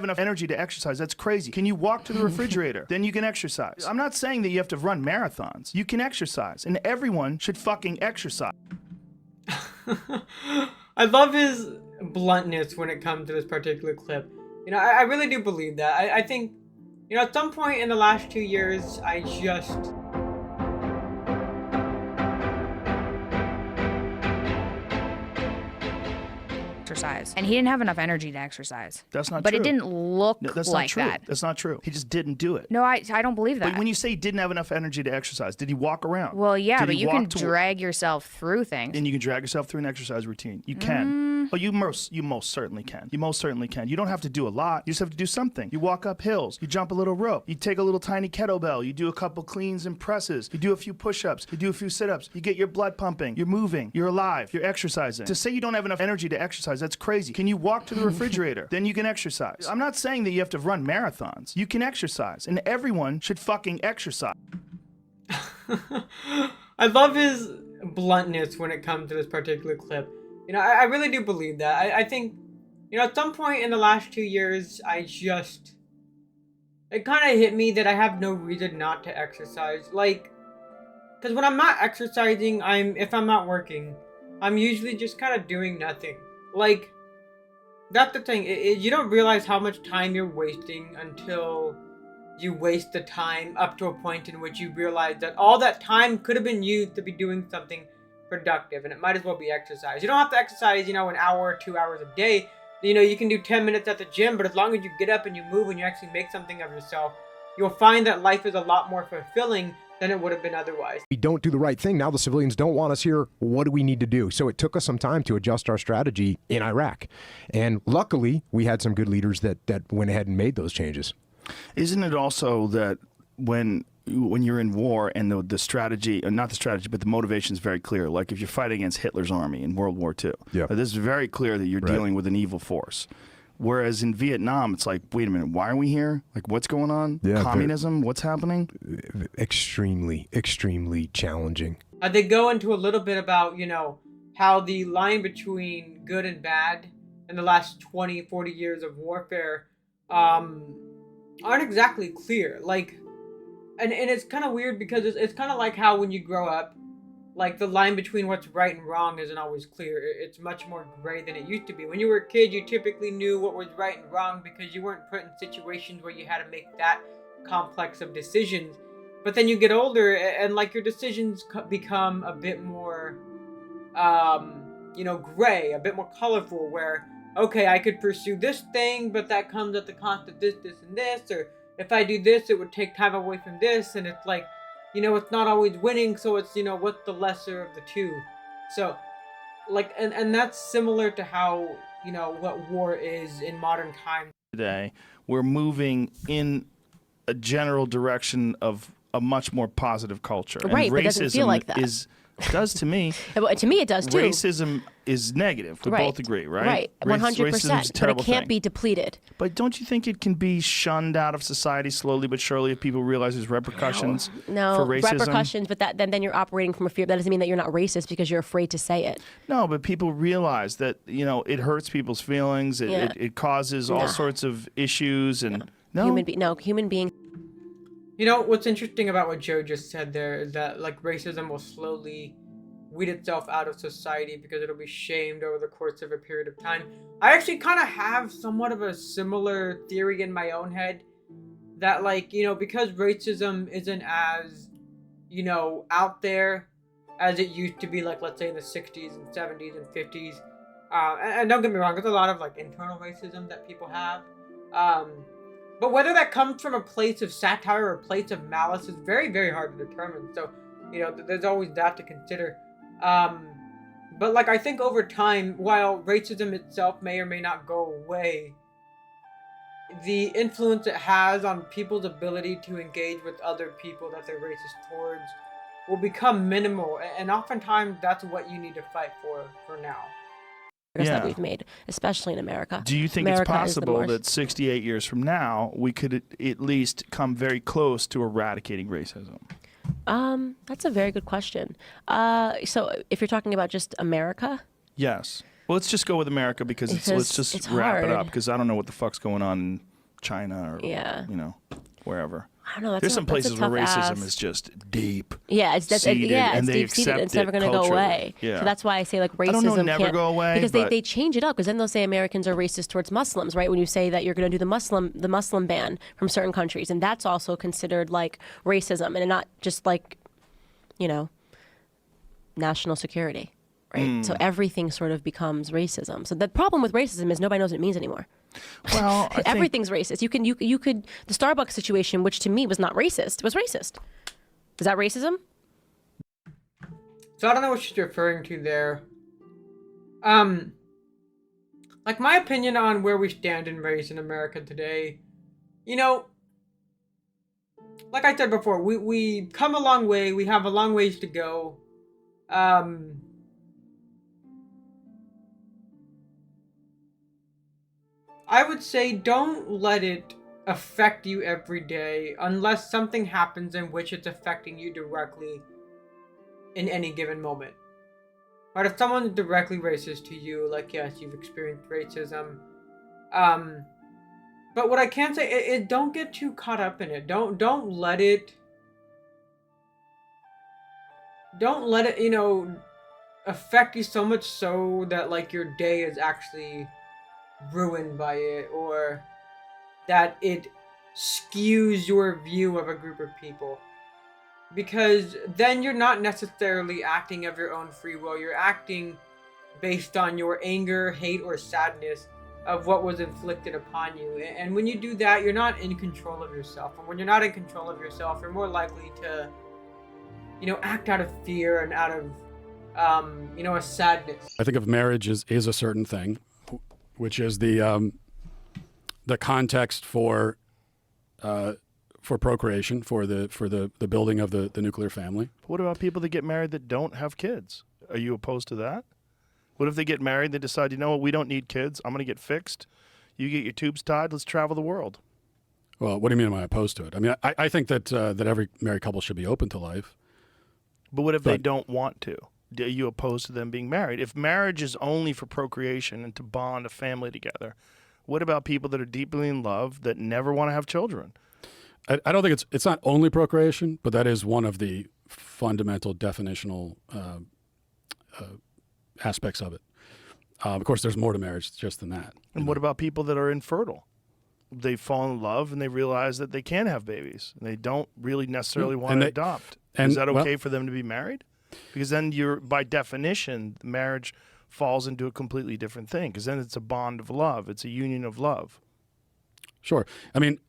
enough energy to exercise. That's crazy. Can you walk to the refrigerator? Then you can exercise. I'm not saying that you have to run marathons. You can exercise, and everyone should fucking exercise. I love his bluntness when it comes to this particular clip. You know, I really do believe that. I think, you know, at some point in the last 2 years, I just... exercise. And he didn't have enough energy to exercise. That's not but true. But it didn't look that's like not true. that. That's not true. He just didn't do it. No, I don't believe that. But when you say he didn't have enough energy to exercise, did he walk around? Well, yeah, but you can to drag yourself through things. And you can drag yourself through an exercise routine. You can. Oh, you most certainly can. You most certainly can. You don't have to do a lot. You just have to do something. You walk up hills. You jump a little rope. You take a little tiny kettlebell. You do a couple cleans and presses. You do a few push-ups. You do a few sit-ups. You get your blood pumping. You're moving. You're alive. You're exercising. To say you don't have enough energy to exercise, that's crazy. Can you walk to the refrigerator? Then you can exercise. I'm not saying that you have to run marathons. You can exercise, and everyone should fucking exercise. I love his bluntness when it comes to this particular clip. You know, I really do believe that. I think, you know, at some point in the last 2 years, it kind of hit me that I have no reason not to exercise. Like, because when I'm not exercising, if I'm not working, I'm usually just kind of doing nothing. Like, that's the thing. You don't realize how much time you're wasting until you waste the time up to a point in which you realize that all that time could have been used to be doing something productive, and it might as well be exercise. You don't have to exercise, you know, an hour or 2 hours a day. You know, you can do 10 minutes at the gym, but as long as you get up and you move and you actually make something of yourself, you'll find that life is a lot more fulfilling than it would have been otherwise. We don't do the right thing. Now the civilians don't want us here. What do we need to do? So it took us some time to adjust our strategy in Iraq. And luckily, we had some good leaders that went ahead and made those changes. Isn't it also that when you're in war and the strategy, not the strategy, but the motivation is very clear. Like if you're fighting against Hitler's army in World War II, this is very clear that you're dealing with an evil force. Whereas in Vietnam, it's like, wait a minute, why are we here? Like, what's going on? Yeah, communism? What's happening? Extremely, extremely challenging. They go into a little bit about, you know, how the line between good and bad in the last 20, 40 years of warfare aren't exactly clear. Like, and it's kind of weird because it's kind of like how when you grow up, like the line between what's right and wrong isn't always clear. It's much more gray than it used to be. When you were a kid, you typically knew what was right and wrong because you weren't put in situations where you had to make that complex of decisions. But then you get older and like your decisions become a bit more, you know, gray, a bit more colorful where, okay, I could pursue this thing, but that comes at the cost of this, this, and this, or if I do this, it would take time away from this, and it's like, you know, it's not always winning, so it's, you know, what's the lesser of the two? So, like, and that's similar to how, you know, what war is in modern times. Today, we're moving in a general direction of a much more positive culture. Right, and but it doesn't feel like that. Does to me. To me, it does too. Racism is negative. We both agree, right? Right, 100%. But it can't be depleted. But don't you think it can be shunned out of society slowly but surely if people realize there's repercussions for racism? Repercussions, but then you're operating from a fear. That doesn't mean that you're not racist because you're afraid to say it. No, but people realize that, you know, it hurts people's feelings. It causes all sorts of issues. And human beings. You know, what's interesting about what Joe just said there is that, like, racism will slowly weed itself out of society because it'll be shamed over the course of a period of time. I actually kind of have somewhat of a similar theory in my own head that, like, you know, because racism isn't as, you know, out there as it used to be, like, let's say in the 60s and 70s and 50s. And don't get me wrong, there's a lot of, like, internal racism that people have. But whether that comes from a place of satire or a place of malice is very, very hard to determine. So, you know, there's always that to consider. But, like, I think over time, while racism itself may or may not go away, the influence it has on people's ability to engage with other people that they're racist towards will become minimal. And oftentimes, that's what you need to fight for now. That we've made, especially in America. Do you think it's possible that 68 yeyears from now, we could at least come very close to eradicating racism? That's a very good question. So if you're talking about just America? Yes. Well, let's just go with America because let's just wrap it up because I don't know what the fuck's going on China or Yeah. wherever. I don't know. That's There's some that's a places where tough racism ask. is just deep. Yeah, it's seated, and it's they deep seated. accept It's never it going to go culturally. away. Yeah. So that's why I say like racism I don't know, never can't go away, because but- they change it up. Because then they'll say Americans are racist towards Muslims, right? When you say that you're going to do the Muslim ban from certain countries, and that's also considered like racism, and not just like, national security, right? So everything sort of becomes racism. So the problem with racism is nobody knows what it means anymore. Well, I think, Everything's racist. You could the Starbucks situation, which to me was not racist, was racist. Is that racism? So I don't know what she's referring to there. Like my opinion on where we stand in race in America today, like I said before, we come a long way. We have a long ways to go. I would say don't let it affect you every day unless something happens in which it's affecting you directly in any given moment. But if someone's directly racist to you, like yes, you've experienced racism. But what I can say is don't get too caught up in it. Don't let it affect you so much so that like your day is actually ruined by it, or that it skews your view of a group of people, because then you're not necessarily acting of your own free will. You're acting based on your anger, hate, or sadness of what was inflicted upon you. And when you do that, you're not in control of yourself. And when you're not in control of yourself, you're more likely to act out of fear and out of a sadness. I think of marriage is a certain thing, which is the context for procreation, for the building of the nuclear family. what about people that get married that don't have kids? Are you opposed to that? What if they get married, they decide, we don't need kids. I'm going to get fixed. You get your tubes tied. Let's travel the world. Well, what do you mean am I opposed to it? I mean, I think that every married couple should be open to life. But what if they don't want to? Are you opposed to them being married? If marriage is only for procreation and to bond a family together, what about people that are deeply in love that never want to have children? I don't think it's not only procreation, but that is one of the fundamental definitional aspects of it. Of course, there's more to marriage just than that. And what about people that are infertile? They fall in love and they realize that they can have babies and they don't really necessarily want to adopt. Is that okay for them to be married? Because then by definition, marriage falls into a completely different thing, because then it's a bond of love. It's a union of love. Sure. I mean,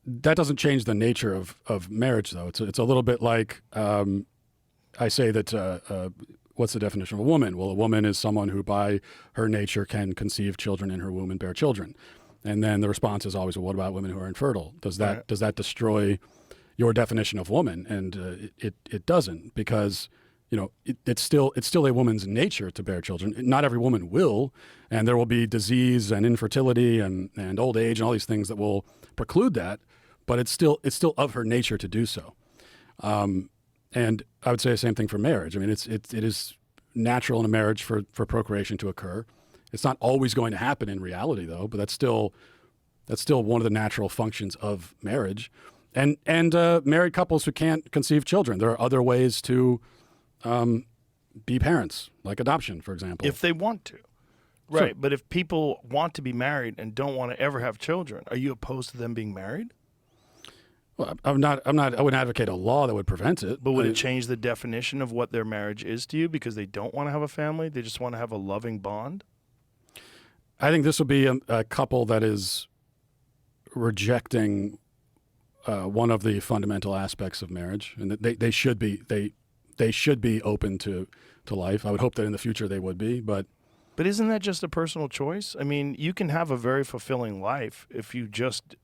that doesn't change the nature of marriage, though. It's a little bit like I say that what's the definition of a woman? Well, a woman is someone who by her nature can conceive children in her womb and bear children. And then the response is always, well, what about women who are infertile? Does that destroy your definition of woman? And it doesn't, because it's still a woman's nature to bear children. Not every woman will, and there will be disease and infertility and old age and all these things that will preclude that. But it's still of her nature to do so. And I would say the same thing for marriage. I mean, it is natural in a marriage for procreation to occur. It's not always going to happen in reality, though. But that's still one of the natural functions of marriage. And married couples who can't conceive children, there are other ways to be parents, like adoption, for example. If they want to. Right. Sure. But if people want to be married and don't want to ever have children, are you opposed to them being married? Well, I wouldn't advocate a law that would prevent it. But would it change the definition of what their marriage is to you because they don't want to have a family? They just want to have a loving bond? I think this would be a couple that is rejecting one of the fundamental aspects of marriage, and that they should be open to life. I would hope that in the future they would be, but isn't that just a personal choice? I mean, you can have a very fulfilling life if you just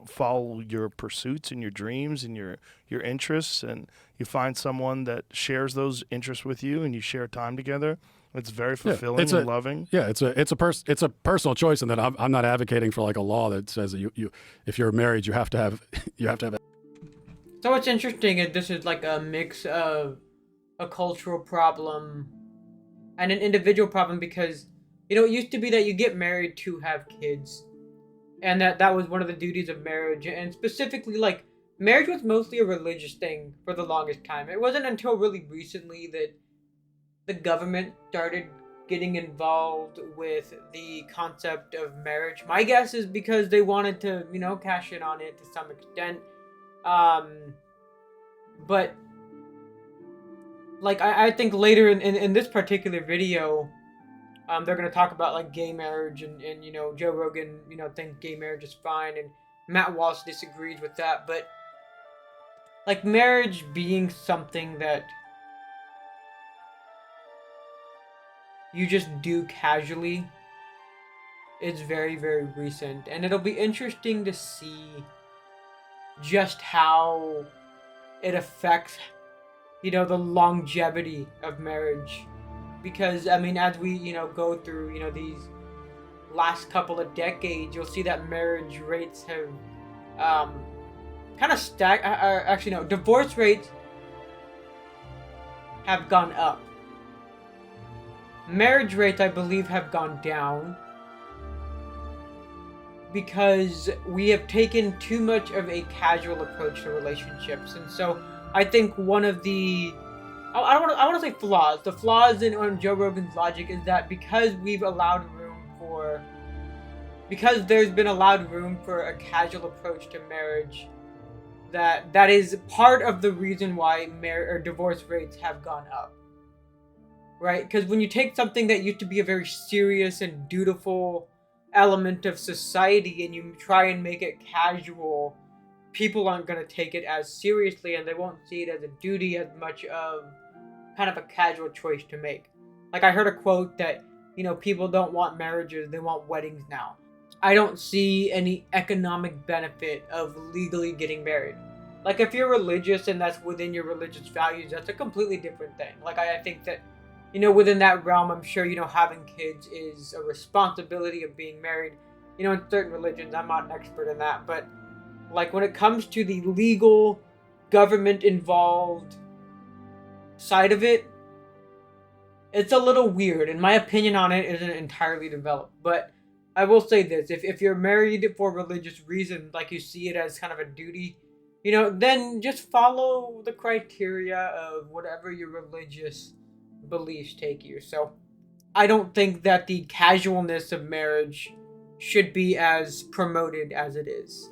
follow your pursuits and your dreams and your interests, and you find someone that shares those interests with you and you share time together. It's very fulfilling and loving. Yeah, it's a personal choice, and that I'm not advocating for like a law that says that you if you're married you have to have. So what's interesting is this is like a mix of a cultural problem and an individual problem, because it used to be that you get married to have kids, and that was one of the duties of marriage. And specifically, like, marriage was mostly a religious thing for the longest time. It wasn't until really recently that the government started getting involved with the concept of marriage. My guess is because they wanted to, cash in on it to some extent. But like, I think later in this particular video, they're going to talk about like gay marriage and Joe Rogan, thinks gay marriage is fine, and Matt Walsh disagrees with that. But like, marriage being something that you just do casually is very, very recent. And it'll be interesting to see just how it affects, the longevity of marriage. Because, I mean, as we, go through, these last couple of decades, you'll see that marriage rates have kind of divorce rates have gone up. Marriage rates, I believe, have gone down because we have taken too much of a casual approach to relationships. And so I think one of the, I want to say flaws. The flaws in Joe Rogan's logic is that because there's been allowed room for a casual approach to marriage, that is part of the reason why divorce rates have gone up. Right? Because when you take something that used to be a very serious and dutiful element of society and you try and make it casual, people aren't going to take it as seriously, and they won't see it as a duty as much of kind of a casual choice to make. Like, I heard a quote that, people don't want marriages, they want weddings now. I don't see any economic benefit of legally getting married. Like, if you're religious and that's within your religious values, that's a completely different thing. Like, I think that, within that realm, I'm sure, having kids is a responsibility of being married. In certain religions, I'm not an expert in that, but like, when it comes to the legal, government-involved side of it, it's a little weird, and my opinion on it isn't entirely developed. But I will say this, if you're married for religious reasons, like you see it as kind of a duty, then just follow the criteria of whatever your religious beliefs take you. So I don't think that the casualness of marriage should be as promoted as it is.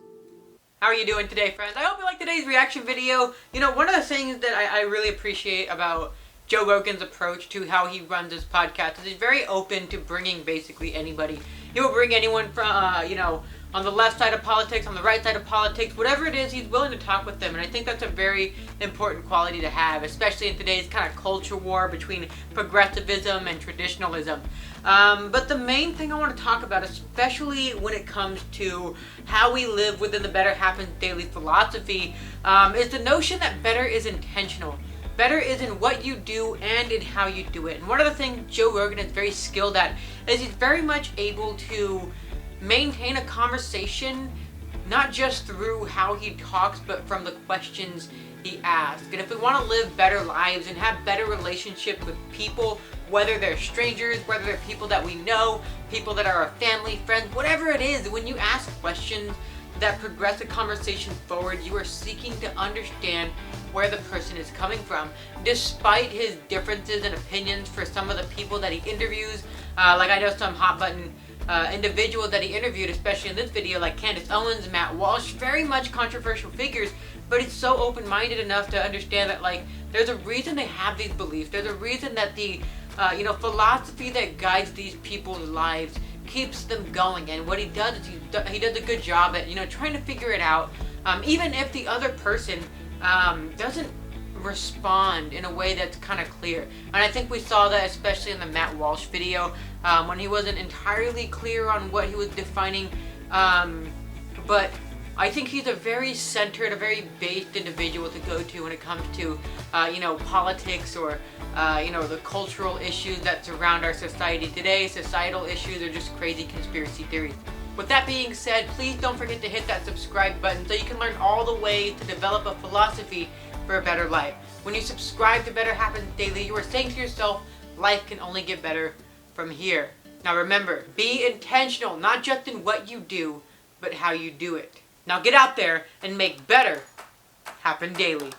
How are you doing today, friends? I hope you like today's reaction video. One of the things that I really appreciate about Joe Rogan's approach to how he runs his podcast is he's very open to bringing basically anybody. He will bring anyone from, on the left side of politics, on the right side of politics, whatever it is, he's willing to talk with them. And I think that's a very important quality to have, especially in today's kind of culture war between progressivism and traditionalism. But the main thing I want to talk about, especially when it comes to how we live within the Better Happens Daily philosophy, is the notion that better is intentional. Better is in what you do and in how you do it. And one of the things Joe Rogan is very skilled at is he's very much able to maintain a conversation, not just through how he talks, but from the questions he asks. And if we want to live better lives and have better relationships with people, whether they're strangers, whether they're people that we know, people that are our family, friends, whatever it is, when you ask questions that progress a conversation forward, you are seeking to understand where the person is coming from, despite his differences and opinions for some of the people that he interviews. Like, I know some hot button individuals that he interviewed, especially in this video, like Candace Owens, Matt Walsh, very much controversial figures, but he's so open-minded enough to understand that, like, there's a reason they have these beliefs. There's a reason that the philosophy that guides these people's lives keeps them going. And what he does is he does a good job at trying to figure it out, even if the other person doesn't respond in a way that's kind of clear. And I think we saw that especially in the Matt Walsh video, when he wasn't entirely clear on what he was defining, but I think he's a very centered, a very based individual to go to when it comes to politics or the cultural issues that surround our society today, societal issues, or just crazy conspiracy theories. With that being said, please don't forget to hit that subscribe button so you can learn all the ways to develop a philosophy for a better life. When you subscribe to Better Happens Daily, you are saying to yourself, life can only get better from here. Now remember, be intentional, not just in what you do, but how you do it. Now get out there and make better happen daily.